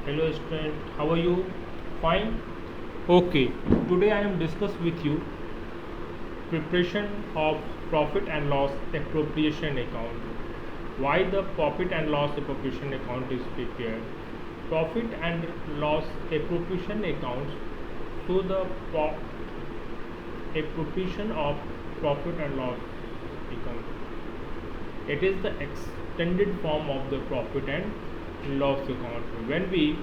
Hello student, how are you? Fine? Okay, today I am discuss with you preparation of profit and loss appropriation account. Why the profit and loss appropriation account is prepared? Profit and loss appropriation accounts show the appropriation of profit and loss account. It is the extended form of the profit and loss account. When we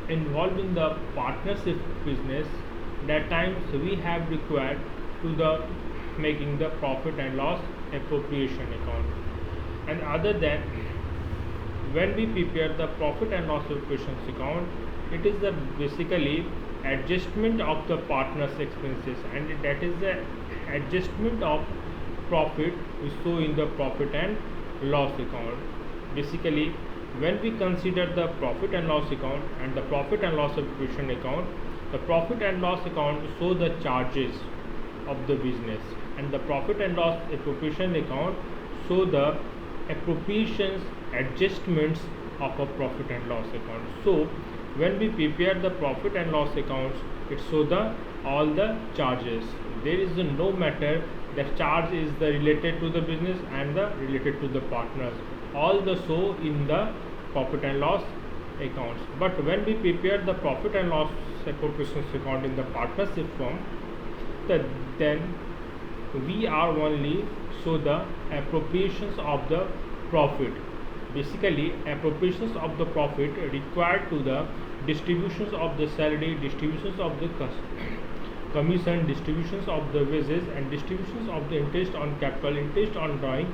involved in the partnership business, that times we have required to the making the profit and loss appropriation account. And other than when we prepare the profit and loss appropriation account, it is the basically adjustment of the partner's expenses, and that is the adjustment of profit we show in the profit and loss account. Basically, when we consider the profit and loss account and the profit and loss appropriation account, the profit and loss account show the charges of the business, and the profit and loss appropriation account show the appropriations adjustments of a profit and loss account. So when we prepare the profit and loss accounts, it show the all the charges. There is no matter the charge is the related to the business and the related to the partners, all the show in the profit and loss accounts. But when we prepare the profit and loss appropriation account in the partnership form, then we are only show the appropriations of the profit. Basically, appropriations of the profit required to the distributions of the salary, distributions of the commission, distributions of the wages, and distributions of the interest on capital, interest on drawing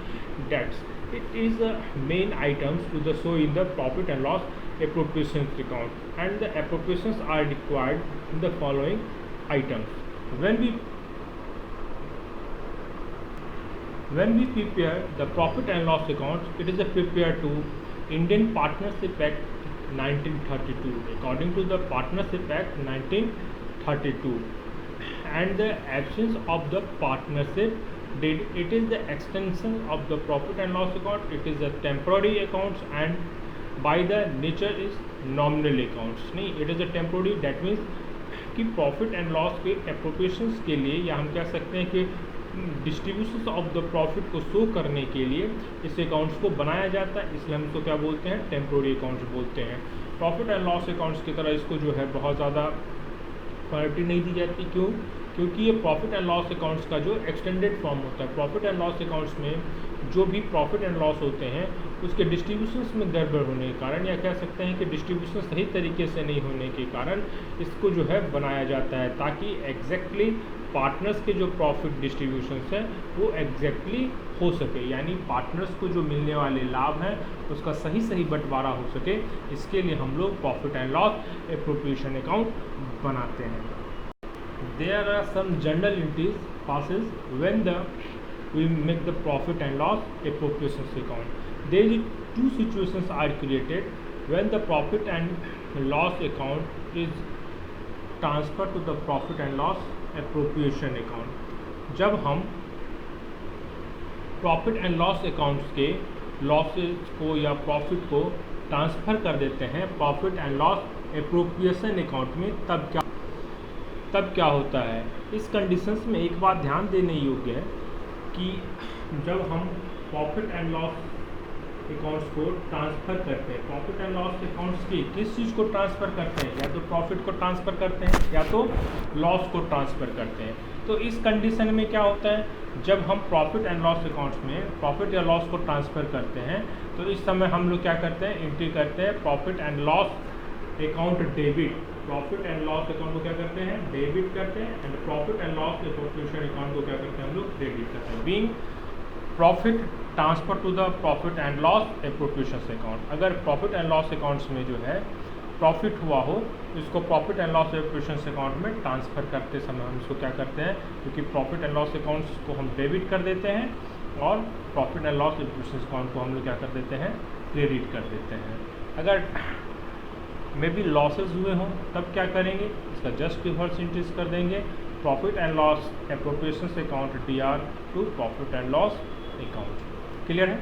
debts. It is the main items to the show in the profit and loss appropriations account, and the appropriations are required in the following items. When we prepare the profit and loss accounts, it is prepared to Indian Partnership Act 1932, according to the Partnership Act 1932. And the absence of the partnership did, it is the extension of the profit and loss account. It is a temporary accounts, and by the nature is nominal accounts. नहीं, it is a temporary, that means कि profit and loss के appropriations के लिए, या हम कह सकते हैं कि डिस्ट्रीब्यूशन ऑफ द प्रॉफिट को शो करने के लिए इस अकाउंट्स को बनाया जाता है, इसलिए हम इसको क्या बोलते हैं, टेम्पोररी अकाउंट्स बोलते हैं। प्रॉफिट एंड लॉस अकाउंट्स की तरह इसको जो है बहुत ज़्यादा प्रायोरिटी नहीं दी जाती। क्यों? क्योंकि ये प्रॉफिट एंड लॉस अकाउंट्स का जो एक्सटेंडेड फॉर्म होता है, प्रॉफिट एंड लॉस अकाउंट्स में जो भी प्रॉफिट एंड लॉस होते हैं उसके डिस्ट्रीब्यूशंस में गड़बड़ होने के कारण, या कह सकते हैं कि डिस्ट्रीब्यूशन सही तरीके से नहीं होने के कारण इसको जो है बनाया जाता है, ताकि एग्जैक्टली पार्टनर्स के जो प्रॉफिट डिस्ट्रीब्यूशंस हैं वो एग्जैक्टली हो सके, यानी पार्टनर्स को जो मिलने वाले लाभ हैं उसका सही बंटवारा हो सके। इसके लिए हम लोग profit and loss appropriation account बनाते हैं। There are some journal entries passes when we make the profit and loss appropriation account. There is two situations are created when the profit and loss account is transferred to the profit and loss appropriation account. जब हम profit and loss accounts के losses को या profit को transfer कर देते हैं profit and loss appropriation account में, तब क्या होता है। इस कंडीशंस में एक बात ध्यान देने योग्य है कि जब हम प्रॉफिट एंड लॉस अकाउंट्स को ट्रांसफ़र करते हैं, प्रॉफिट एंड लॉस अकाउंट्स की किस चीज़ को ट्रांसफ़र करते हैं, या तो प्रॉफिट को ट्रांसफ़र करते हैं या तो लॉस को ट्रांसफ़र करते हैं। तो इस कंडीशन में क्या होता है, जब हम प्रॉफिट एंड लॉस अकाउंट्स में प्रॉफिट या लॉस को ट्रांसफ़र करते हैं तो इस समय हम लोग क्या करते हैं, एंट्री करते हैं profit and loss account debit. Profit and loss account को क्या करते हैं, डेबिट करते हैं, and profit and loss appropriation account को क्या करते हैं, हम लोग क्रेडिट करते हैं। Being profit transfer to the profit and loss appropriation account. अगर प्रॉफिट एंड लॉस अकाउंट्स में जो है प्रॉफिट हुआ हो तो इसको profit and loss appropriation account में ट्रांसफ़र करते समय हम इसको क्या करते हैं, क्योंकि प्रॉफिट एंड लॉस अकाउंट्स को हम डेबिट कर देते हैं और profit and loss appropriation account को हम लोग क्या कर देते हैं, क्रेडिट कर देते हैं। अगर मे बी लॉसेज हुए हों तब क्या करेंगे, इसका जस्ट रिवर्स इंक्रीज कर देंगे, profit and loss appropriation account DR to profit and loss account. Clear है।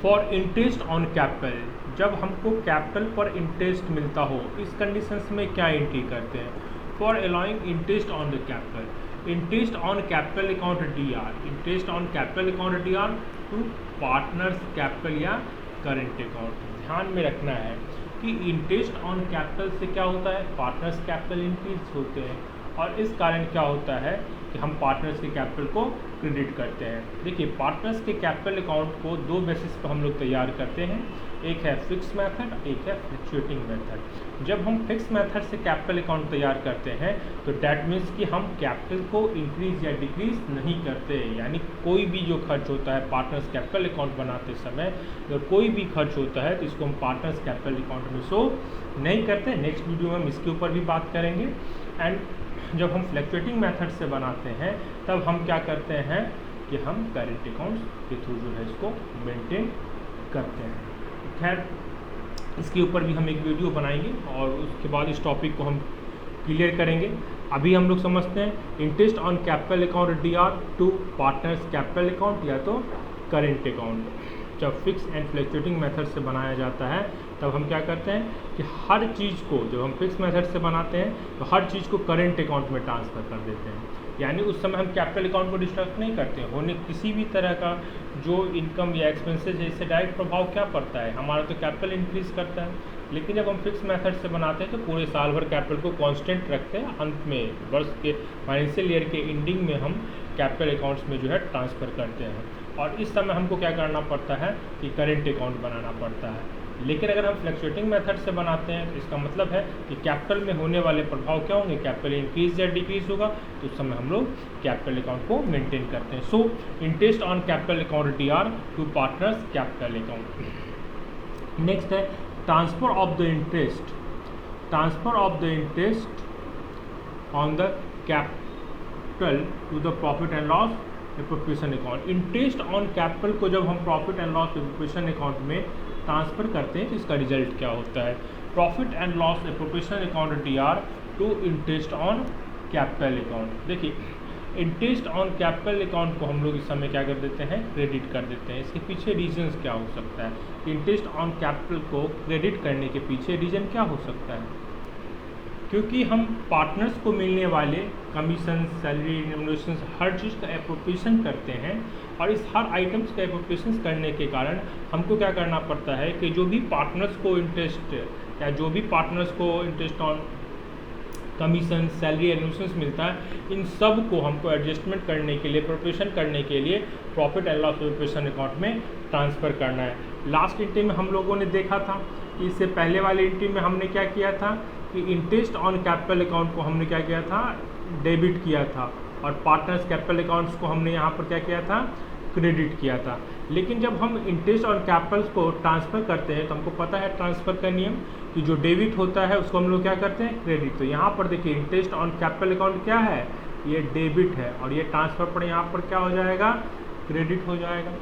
फॉर इंटरेस्ट ऑन कैपिटल, जब हमको कैपिटल पर इंटरेस्ट मिलता हो, इस कंडीशंस में क्या एंट्री करते हैं? For allowing interest on the capital, interest on capital account D R, interest on capital account D R to partners capital या करेंट अकाउंट। ध्यान में रखना है कि इंटरेस्ट ऑन कैपिटल से क्या होता है, पार्टनर्स कैपिटल इंक्रीज होते हैं, और इस कारण क्या होता है कि हम पार्टनर्स के कैपिटल को क्रेडिट करते हैं। देखिए, पार्टनर्स के कैपिटल अकाउंट को दो बेसिस पर हम लोग तैयार करते हैं, एक है फिक्स मेथड, एक है फ्लक्चुएटिंग मेथड। जब हम फिक्स मेथड से कैपिटल अकाउंट तैयार करते हैं तो डैट मीन्स कि हम कैपिटल को इंक्रीज या डिक्रीज नहीं करते, यानी कोई भी जो खर्च होता है पार्टनर्स कैपिटल अकाउंट बनाते समय, अगर कोई भी खर्च होता है तो इसको हम पार्टनर्स कैपिटल अकाउंट में शो नहीं करते। नेक्स्ट वीडियो में हम इसके ऊपर भी बात करेंगे। एंड जब हम फ्लक्चुएटिंग मेथड से बनाते हैं तब हम क्या करते हैं कि हम करेंट अकाउंट्स के थ्रू जो है इसको मेंटेन करते हैं। खैर, इसके ऊपर भी हम एक वीडियो बनाएंगे और उसके बाद इस टॉपिक को हम क्लियर करेंगे। अभी हम लोग समझते हैं interest on capital account D R to partners capital account या तो करेंट अकाउंट। जब फिक्स एंड फ्लक्चुएटिंग मेथड से बनाया जाता है तब हम क्या करते हैं कि हर चीज़ को, जब हम फिक्स मेथड से बनाते हैं तो हर चीज़ को करेंट अकाउंट में ट्रांसफ़र कर देते हैं, यानी उस समय हम कैपिटल अकाउंट को डिस्टर्ब नहीं करते हैं। होने किसी भी तरह का जो इनकम या एक्सपेंसेस है इससे डायरेक्ट प्रभाव क्या पड़ता है, हमारा तो कैपिटल इंक्रीज करता है। लेकिन जब हम फिक्स मेथड से बनाते हैं तो पूरे साल भर कैपिटल को कांस्टेंट रखते हैं, अंत में वर्ष के फाइनेंशियल ईयर के एंडिंग में हम कैपिटल अकाउंट्स में जो है ट्रांसफ़र करते हैं, और इस समय हमको क्या करना पड़ता है कि करेंट अकाउंट बनाना पड़ता है। लेकिन अगर हम फ्लक्चुएटिंग मेथड से बनाते हैं तो इसका मतलब है कि कैपिटल में होने वाले प्रभाव क्या होंगे, कैपिटल इंक्रीज या डिक्रीज होगा, तो उस समय हम लोग कैपिटल अकाउंट को मेंटेन करते हैं। So interest on capital account D R to partners capital account. Next है transfer of the interest, transfer of the interest on the capital to the profit and loss appropriation account. Interest on capital को जब हम profit and loss appropriation account में transfer करते हैं तो इसका result क्या होता है, profit and loss appropriation account D R to interest on capital account. देखिए, इंटरेस्ट ऑन कैपिटल अकाउंट को हम लोग इस समय क्या कर देते हैं, क्रेडिट कर देते हैं। इसके पीछे रीजंस क्या हो सकता है, इंटरेस्ट ऑन कैपिटल को क्रेडिट करने के पीछे रीजन क्या हो सकता है, क्योंकि हम पार्टनर्स को मिलने वाले कमीशन, सैलरी, रेम्युनरेशन, हर चीज़ का एप्रोप्रिएशन करते हैं, और इस हर आइटम्स का एप्रोप्रिएशन करने के कारण हमको क्या करना पड़ता है कि जो भी पार्टनर्स को इंटरेस्ट या जो भी पार्टनर्स को interest on commission, salary, remuneration मिलता है, इन सब को हमको एडजस्टमेंट करने के लिए, एप्रोप्रिएशन करने के लिए profit and loss appropriation account में ट्रांसफ़र करना है। लास्ट एंट्री में हम लोगों ने देखा था कि इससे पहले वाले एंट्री में हमने क्या किया था कि इंटरेस्ट ऑन कैपिटल अकाउंट को हमने क्या किया था, डेबिट किया था, और पार्टनर्स कैपिटल अकाउंट्स को हमने यहाँ पर क्या किया था, क्रेडिट किया था। लेकिन जब हम इंटरेस्ट ऑन कैपिटल्स को ट्रांसफ़र करते हैं तो हमको पता है ट्रांसफ़र का नियम कि जो डेबिट होता है उसको हम लोग क्या करते हैं, क्रेडिट। तो यहाँ पर देखिए इंटरेस्ट ऑन कैपिटल अकाउंट क्या है, ये डेबिट है, और ये ट्रांसफ़र पर यहाँ पर क्या हो जाएगा, क्रेडिट हो जाएगा।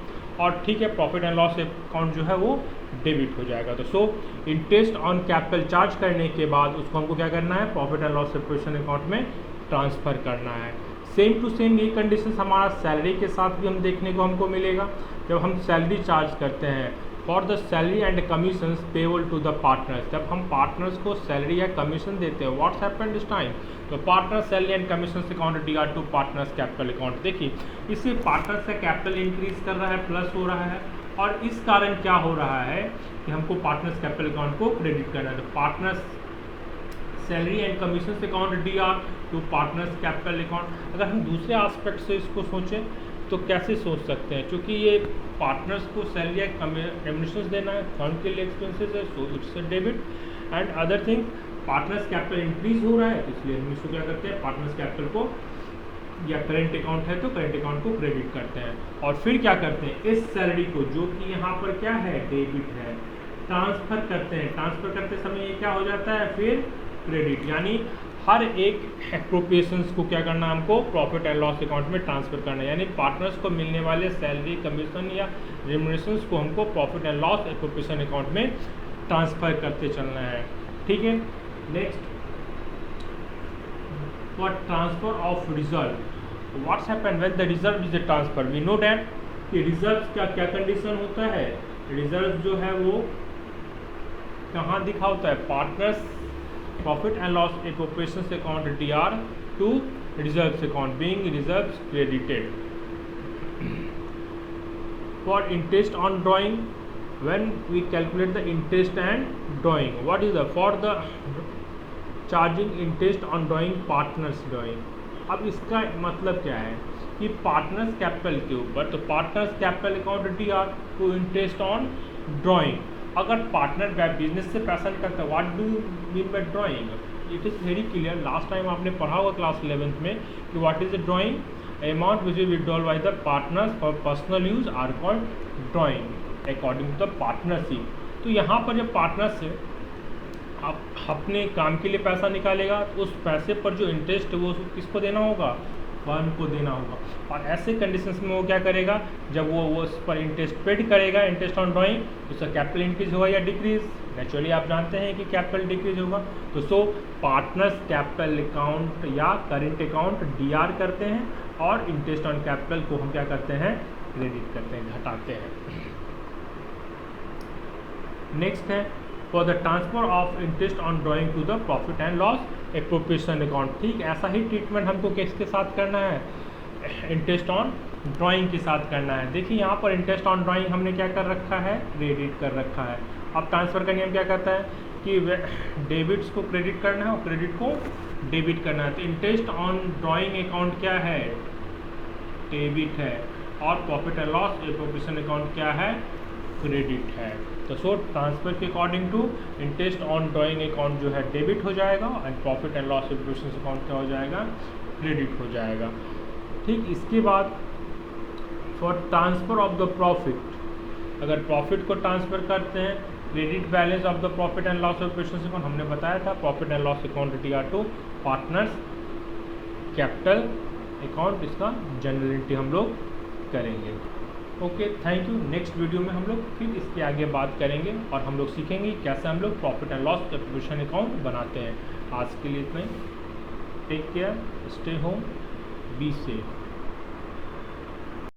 और ठीक है, प्रॉफिट एंड लॉस अकाउंट जो है वो डेबिट हो जाएगा। तो सो इंटरेस्ट ऑन कैपिटल चार्ज करने के बाद उसको हमको क्या करना है, profit and loss appropriation account में ट्रांसफ़र करना है। सेम टू सेम ये कंडीशन हमारा सैलरी के साथ भी हम देखने को हमको मिलेगा। जब हम सैलरी चार्ज करते हैं for the salary and commissions payable to the partners, जब हम पार्टनर्स को सैलरी या कमीशन देते हैं, व्हाट्स हैपेंड दिस टाइम, तो partner salary and commission account D R to partners capital account. देखिए, इससे पार्टनर्स का कैपिटल इंक्रीज कर रहा है, प्लस हो रहा है, और इस कारण क्या हो रहा है कि हमको पार्टनर्स कैपिटल अकाउंट को क्रेडिट करना है। तो partners salary and commission account D R to partners capital account. अगर हम दूसरे एस्पेक्ट से इसको सोचें तो कैसे सोच सकते हैं, क्योंकि ये पार्टनर्स को सैलरी या रेम्युनरेशन देना है, फर्म के लिए एक्सपेंसेस है, so it's a debit. And other thing, partners capital increase हो रहा है, इसलिए हम इसको क्या करते हैं, पार्टनर्स कैपिटल को या करेंट अकाउंट है तो करेंट अकाउंट को क्रेडिट करते हैं, और फिर क्या करते हैं, इस सैलरी को जो कि यहाँ पर क्या है, डेबिट है, ट्रांसफ़र करते हैं। ट्रांसफ़र करते समय ये क्या हो जाता है, फिर क्रेडिट, यानी हर एक एप्रोप्रिएशंस को क्या करना है, हमको प्रॉफिट एंड लॉस अकाउंट में ट्रांसफ़र करना है, यानी पार्टनर्स को मिलने वाले सैलरी, कमीशन या रेम्युनरेशंस को हमको profit and loss appropriation account में ट्रांसफ़र करते चलना है। ठीक है, next for transfer of reserve, what's happen when the reserve is transfer, we know that कि रिजर्व का क्या कंडीशन होता है रिजर्व जो है वो कहाँ दिखा होता है, partners profit and loss appropriations account DR to reserves account being reserves credited for interest on drawing when we calculate the interest and drawing. What is the for the charging interest on drawing partners drawing. अब इसका मतलब क्या है कि partners capital के ऊपर, तो partners capital account DR to interest on drawing. अगर पार्टनर बिजनेस से पैसा निकलता है, what do you mean by drawing? It is very clear. Last time आपने पढ़ा होगा क्लास 11th में कि what is the drawing. Amount which is withdrawal by the partners for personal use are called drawing according to the partnership. तो यहाँ पर जब partners से आप अपने काम के लिए पैसा निकालेगा, उस पैसे पर जो इंटरेस्ट है वो किसको देना होगा, फर्म को देना होगा. और ऐसे कंडीशंस में वो क्या करेगा, जब वो उस पर इंटरेस्ट पेड करेगा, इंटरेस्ट ऑन ड्राइंग, तो उसका कैपिटल इंक्रीज होगा या डिक्रीज. नेचुरली आप जानते हैं कि कैपिटल डिक्रीज होगा. तो सो पार्टनर्स कैपिटल अकाउंट या करेंट अकाउंट DR करते हैं और इंटरेस्ट ऑन कैपिटल को हम क्या करते हैं, क्रेडिट करते हैं, घटाते हैं. नेक्स्ट है for the transfer of interest on drawing to the profit and loss appropriation account. ठीक ऐसा ही ट्रीटमेंट हमको किसके साथ करना है, इंटरेस्ट ऑन ड्राइंग के साथ करना है. देखिए यहाँ पर इंटरेस्ट ऑन ड्राइंग हमने क्या कर रखा है, क्रेडिट कर रखा है. अब ट्रांसफ़र का नियम क्या कहता है कि डेबिट्स को क्रेडिट करना है और क्रेडिट को डेबिट करना है. तो इंटरेस्ट ऑन ड्राइंग अकाउंट क्या है, डेबिट है, और profit and loss appropriation account क्या है, क्रेडिट है. तो सो ट्रांसफर के according to interest on drawing account जो है डेबिट हो जाएगा and profit and loss appropriation account क्या हो जाएगा, क्रेडिट हो जाएगा. ठीक. इसके बाद for transfer of the profit, अगर प्रॉफिट को ट्रांसफर करते हैं, credit balance of the profit and loss appropriation account हमने बताया था, profit and loss account DR to partners capital account, इसका जनरल एंट्री हम लोग करेंगे. Okay, thank you. Next video में हम लोग फिर इसके आगे बात करेंगे और हम लोग सीखेंगे कैसे हम लोग profit and loss appropriation account बनाते हैं. आज के लिए इतना ही. Take care, stay home, be safe.